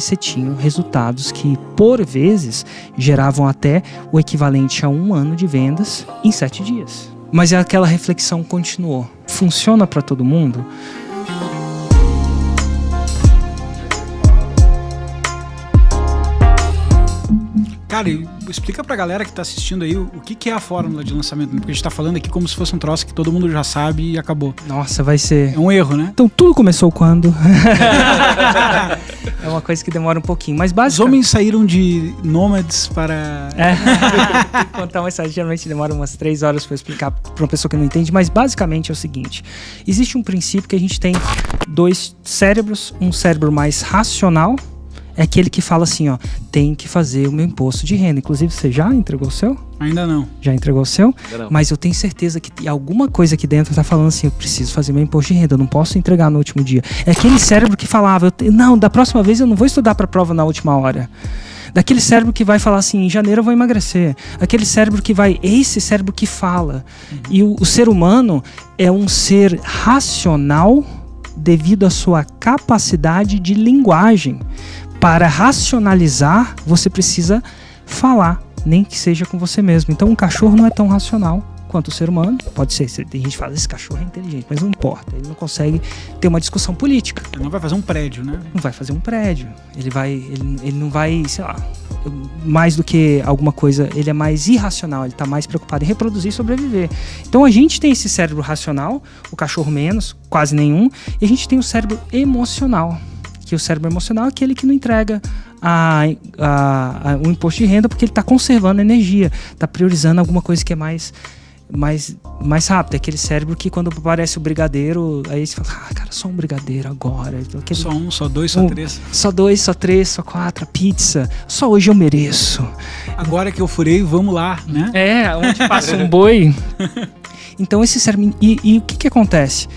você tinha resultados que, por vezes, geravam até o equivalente a 1 ano de vendas em 7 dias. Mas aquela reflexão continuou. Funciona para todo mundo? Cara, explica pra galera que tá assistindo aí o que é a fórmula de lançamento, porque a gente tá falando aqui como se fosse um troço que todo mundo já sabe e acabou. Nossa, vai ser... É um erro, né? Então tudo começou quando? É uma coisa que demora um pouquinho, mas basicamente... Os homens saíram de nômades para... Tem que contar uma história, geralmente demora umas 3 horas para explicar para uma pessoa que não entende, mas basicamente é o seguinte: existe um princípio que a gente tem 2 cérebros, um cérebro mais racional, é aquele que fala assim, ó, tem que fazer o meu imposto de renda. Inclusive, você já entregou o seu? Ainda não. Já entregou o seu? Ainda não. Mas eu tenho certeza que alguma coisa aqui dentro tá falando assim, eu preciso fazer meu imposto de renda, eu não posso entregar no último dia. É aquele cérebro que falava, não, da próxima vez eu não vou estudar pra prova na última hora. Daquele cérebro que vai falar assim, em janeiro eu vou emagrecer. Aquele cérebro que vai, esse cérebro que fala. E o ser humano é um ser racional devido à sua capacidade de linguagem. Para racionalizar, você precisa falar, nem que seja com você mesmo. Então, um cachorro não é tão racional quanto o ser humano. Pode ser, tem gente que fala, esse cachorro é inteligente, mas não importa. Ele não consegue ter uma discussão política. Ele não vai fazer um prédio, né? Não vai fazer um prédio. Ele não vai, sei lá, mais do que alguma coisa, ele é mais irracional, ele está mais preocupado em reproduzir e sobreviver. Então, a gente tem esse cérebro racional, o cachorro menos, quase nenhum, e a gente tem o cérebro emocional. Que o cérebro emocional é aquele que não entrega o imposto de renda porque ele está conservando energia, está priorizando alguma coisa que é mais rápido. É aquele cérebro que quando aparece o brigadeiro, aí você fala, cara, só um brigadeiro agora. Só um, só dois, só três. Só 2, só 3, só 4, a pizza. Só hoje eu mereço. Agora que eu furei, vamos lá, né? Onde passa um boi. Então esse cérebro... E o que acontece?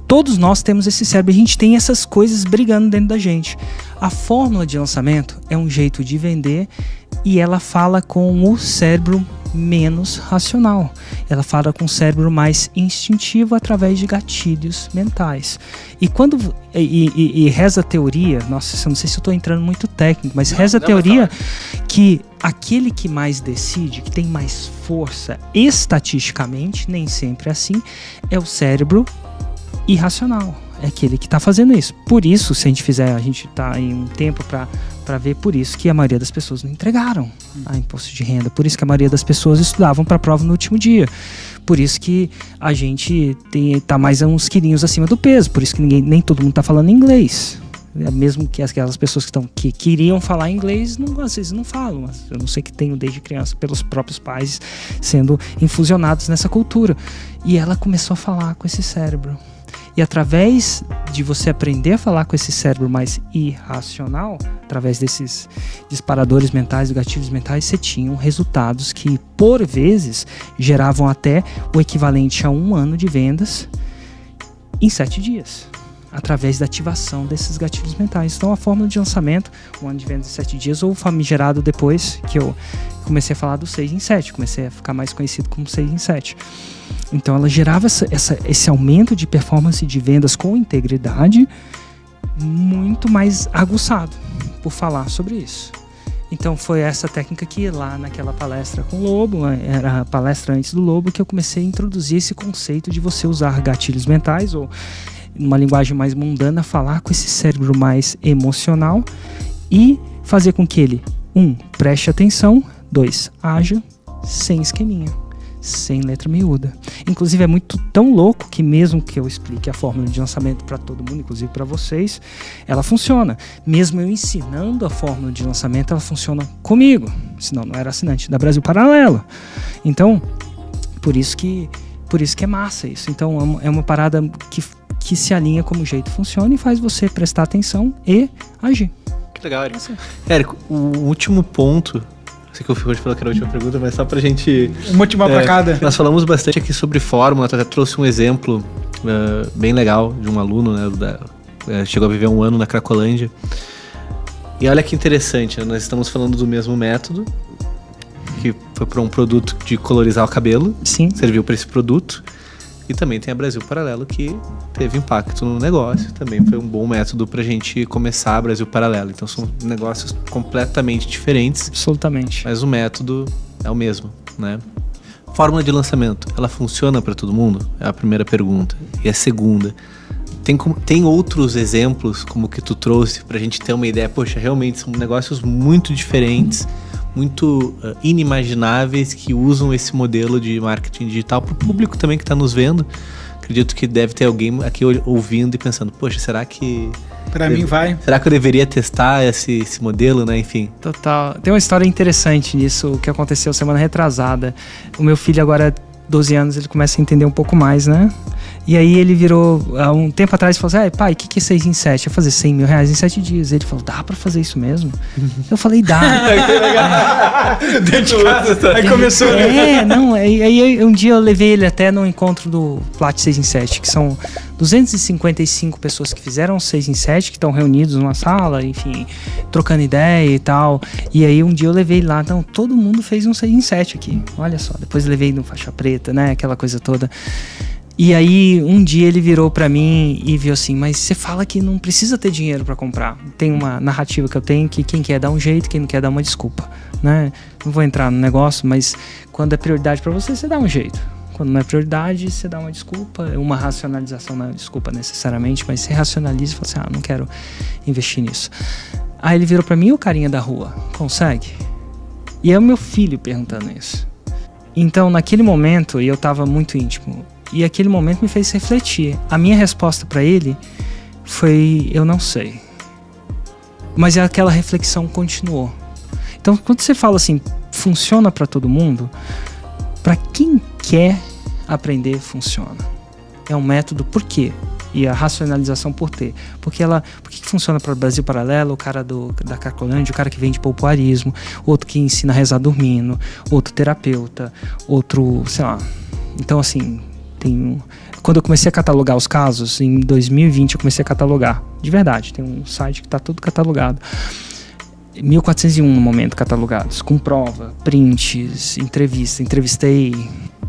Todos nós temos esse cérebro, a gente tem essas coisas brigando dentro da gente. A fórmula de lançamento é um jeito de vender e ela fala com o cérebro menos racional. Ela fala com o cérebro mais instintivo através de gatilhos mentais. E reza a teoria, nossa, eu não sei se eu estou entrando muito técnico, mas reza a teoria que aquele que mais decide, que tem mais força estatisticamente, nem sempre é assim, é o cérebro irracional, é aquele que está fazendo isso. Por isso, se a gente está em um tempo para ver, por isso que a maioria das pessoas não entregaram a imposto de renda, por isso que a maioria das pessoas estudavam para a prova no último dia, por isso que a gente tá mais uns quilinhos acima do peso, por isso que nem todo mundo está falando inglês. Mesmo que aquelas pessoas que queriam falar inglês, às vezes não falam. Mas eu não sei que tenho desde criança pelos próprios pais sendo infusionados nessa cultura. E ela começou a falar com esse cérebro. E através de você aprender a falar com esse cérebro mais irracional, através desses disparadores mentais e gatilhos mentais, você tinha resultados que, por vezes, geravam até o equivalente a 1 ano de vendas em 7 dias. Através da ativação desses gatilhos mentais. Então, a fórmula de lançamento, 1 ano de vendas em 7 dias, ou famigerado depois que eu comecei a falar do 6 em 7, comecei a ficar mais conhecido como 6 em 7. Então, ela gerava esse aumento de performance de vendas com integridade muito mais aguçado por falar sobre isso. Então, foi essa técnica que lá naquela palestra com o Lobo, era a palestra antes do Lobo, que eu comecei a introduzir esse conceito de você usar gatilhos mentais, ou numa linguagem mais mundana, falar com esse cérebro mais emocional e fazer com que ele, 1, preste atenção, 2, haja sem esqueminha, sem letra miúda. Inclusive é tão louco que mesmo que eu explique a fórmula de lançamento para todo mundo, inclusive para vocês, ela funciona. Mesmo eu ensinando a fórmula de lançamento, ela funciona comigo, senão não era assinante da Brasil Paralelo. Então, por isso que é massa isso. Então é uma parada que se alinha como o jeito funciona e faz você prestar atenção e agir. Que legal, Érico. Érico, o último ponto, sei que eu hoje falou que era a última pergunta, mas só pra gente... Uma última pra cada. Nós falamos bastante aqui sobre fórmula, tu até trouxe um exemplo bem legal de um aluno, né, chegou a viver 1 ano na Cracolândia. E olha que interessante, né, nós estamos falando do mesmo método, que foi para um produto de colorizar o cabelo. Sim. Serviu para esse produto. E também tem a Brasil Paralelo, que teve impacto no negócio. Também foi um bom método pra gente começar a Brasil Paralelo. Então são negócios completamente diferentes. Absolutamente. Mas o método é o mesmo, né? Fórmula de lançamento, ela funciona para todo mundo? É a primeira pergunta. E a segunda, tem outros exemplos como que tu trouxe pra gente ter uma ideia? Poxa, realmente são negócios muito diferentes, muito inimagináveis, que usam esse modelo de marketing digital para o público também que está nos vendo. Acredito que deve ter alguém aqui ouvindo e pensando, poxa, será que... Pra mim vai. Será que eu deveria testar esse modelo, né? Enfim. Total. Tem uma história interessante nisso, que aconteceu semana retrasada. O meu filho agora, 12 anos, ele começa a entender um pouco mais, né? E aí ele virou, há um tempo atrás, e falou assim, pai, o que é 6 em 7? Eu ia fazer 100 mil reais em 7 dias. Ele falou, dá pra fazer isso mesmo? Eu falei, dá. Aí começou, aí um dia eu levei ele até no encontro do Plat 6 em 7, que são 255 pessoas que fizeram 6 em 7, que estão reunidos numa sala, enfim, trocando ideia e tal. E aí um dia eu levei ele lá, então todo mundo fez um 6 em 7 aqui, olha só. Depois eu levei no faixa preta, né, aquela coisa toda. E aí um dia ele virou pra mim e viu assim, mas você fala que não precisa ter dinheiro pra comprar. Tem uma narrativa que eu tenho que quem quer dá um jeito, quem não quer dá uma desculpa, né? Não vou entrar no negócio, mas quando é prioridade pra você, você dá um jeito. Quando não é prioridade, você dá uma desculpa, uma racionalização, não é desculpa necessariamente, mas você racionaliza e fala assim, não quero investir nisso. Aí ele virou pra mim, o carinha da rua, consegue? E é o meu filho perguntando isso. Então naquele momento, e eu tava muito íntimo, e aquele momento me fez refletir. A minha resposta para ele foi, eu não sei. Mas aquela reflexão continuou. Então, quando você fala assim, funciona para todo mundo, para quem quer aprender, funciona. É um método, por quê? E a racionalização por quê? Por que funciona para o Brasil Paralelo, o cara da Cracolândia, o cara que vende popularismo, outro que ensina a rezar dormindo, outro terapeuta, outro, sei lá. Então, assim... Quando eu comecei a catalogar os casos, em 2020 eu comecei a catalogar, de verdade, tem um site que está tudo catalogado, 1.401 no momento catalogados, com prova, prints, entrevistei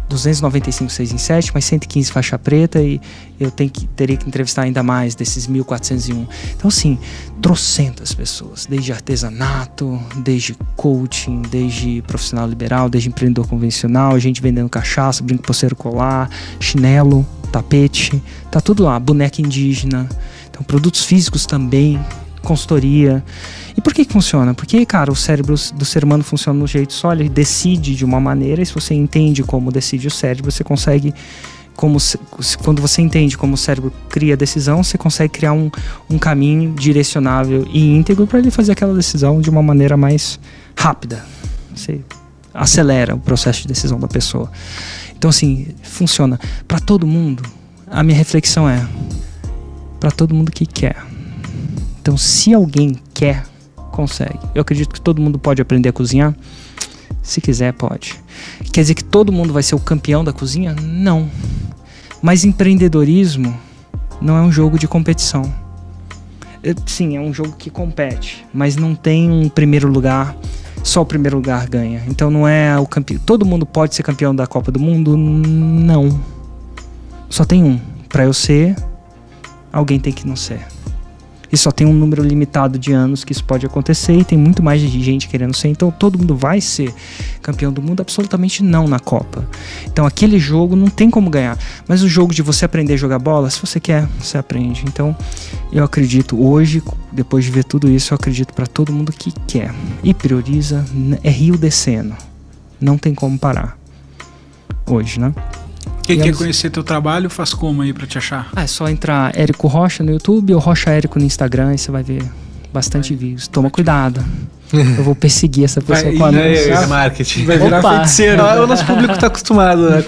295 6 em 7, mais 115 faixa preta, e eu teria que entrevistar ainda mais desses 1.401. Então assim, trocentas pessoas, desde artesanato, desde coaching, desde profissional liberal, desde empreendedor convencional, gente vendendo cachaça, brinco, pulseiro, colar, chinelo, tapete, tá tudo lá, boneca indígena, então produtos físicos também, consultoria. E por que funciona? Porque, cara, o cérebro do ser humano funciona no jeito só, ele decide de uma maneira, e se você entende como decide o cérebro, você consegue, quando você entende como o cérebro cria a decisão, você consegue criar um caminho direcionável e íntegro para ele fazer aquela decisão de uma maneira mais rápida. Você acelera o processo de decisão da pessoa. Então, assim, funciona. Para todo mundo, a minha reflexão é, para todo mundo que quer. Então, se alguém quer, consegue. Eu acredito que todo mundo pode aprender a cozinhar. Se quiser, pode. Quer dizer que todo mundo vai ser o campeão da cozinha? Não. Mas empreendedorismo não é um jogo de competição. Sim, é um jogo que compete, mas não tem um primeiro lugar. Só o primeiro lugar ganha. Então não é o campeão. Todo mundo pode ser campeão da Copa do Mundo? Não. Só tem um. Para eu ser, alguém tem que não ser. E só tem um número limitado de anos que isso pode acontecer, e tem muito mais de gente querendo ser, então todo mundo vai ser campeão do mundo? Absolutamente não na Copa. Então aquele jogo não tem como ganhar, mas o jogo de você aprender a jogar bola, se você quer, você aprende. Então eu acredito hoje, depois de ver tudo isso, eu acredito para todo mundo que quer e prioriza, é rio descendo, não tem como parar hoje, né? Quem quer conhecer teu trabalho, faz como aí pra te achar? É só entrar Érico Rocha no YouTube ou Rocha Érico no Instagram, e você vai ver bastante vídeos. Toma cuidado. Eu vou perseguir essa pessoa com anúncios. Marketing. Vai virar feiticeiro. O nosso público tá acostumado, né?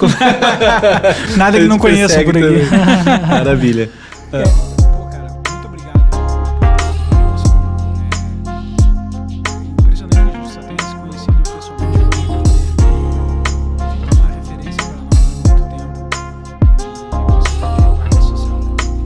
Nada que não conheça por aqui. Maravilha.